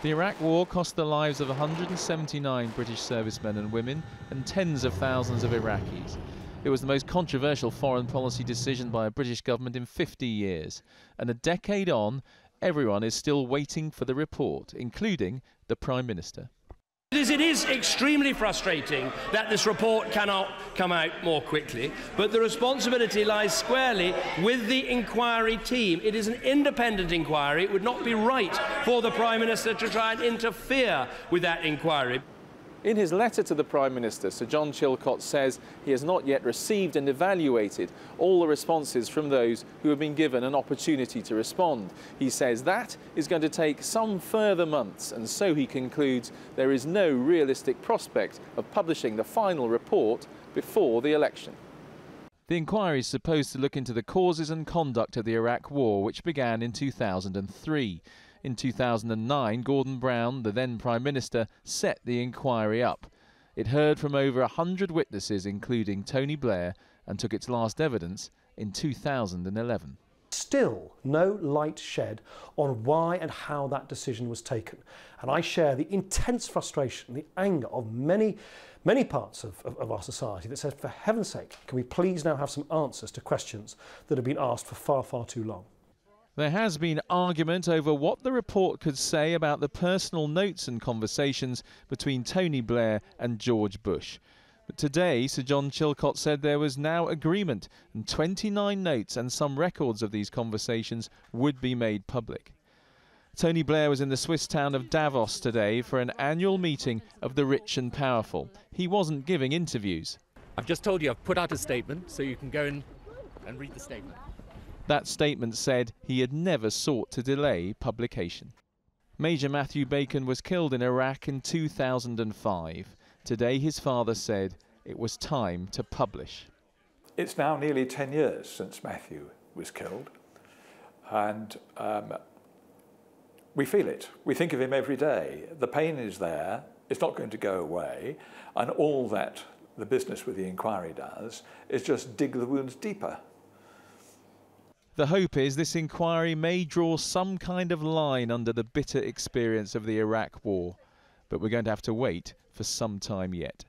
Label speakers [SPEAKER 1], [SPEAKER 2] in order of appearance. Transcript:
[SPEAKER 1] The Iraq War cost the lives of 179 British servicemen and women and tens of thousands of Iraqis. It was the most controversial foreign policy decision by a British government in 50 years. And a decade on, everyone is still waiting for the report, including the Prime Minister.
[SPEAKER 2] It is extremely frustrating that this report cannot come out more quickly, but the responsibility lies squarely with the inquiry team. It is an independent inquiry. It would not be right for the Prime Minister to try and interfere with that inquiry.
[SPEAKER 1] In his letter to the Prime Minister, Sir John Chilcot says he has not yet received and evaluated all the responses from those who have been given an opportunity to respond. He says that is going to take some further months, and so he concludes there is no realistic prospect of publishing the final report before the election. The inquiry is supposed to look into the causes and conduct of the Iraq War, which began in 2003. In 2009, Gordon Brown, the then Prime Minister, set the inquiry up. It heard from over 100 witnesses, including Tony Blair, and took its last evidence in 2011.
[SPEAKER 3] Still no light shed on why and how that decision was taken. And I share the intense frustration, the anger of many parts of our society that says, for heaven's sake, can we please now have some answers to questions that have been asked for far, far too long.
[SPEAKER 1] There has been argument over what the report could say about the personal notes and conversations between Tony Blair and George Bush. But today, Sir John Chilcot said there was now agreement, and 29 notes and some records of these conversations would be made public. Tony Blair was in the Swiss town of Davos today for an annual meeting of the rich and powerful. He wasn't giving interviews.
[SPEAKER 4] I've just told you I've put out a statement, so you can go in and read the statement.
[SPEAKER 1] That statement said he had never sought to delay publication. Major Matthew Bacon was killed in Iraq in 2005. Today his father said it was time to publish.
[SPEAKER 5] It's now nearly 10 years since Matthew was killed, and we feel it. We think of him every day. The pain is there, it's not going to go away, and all that the business with the inquiry does is just dig the wounds deeper.
[SPEAKER 1] The hope is this inquiry may draw some kind of line under the bitter experience of the Iraq War, but we're going to have to wait for some time yet.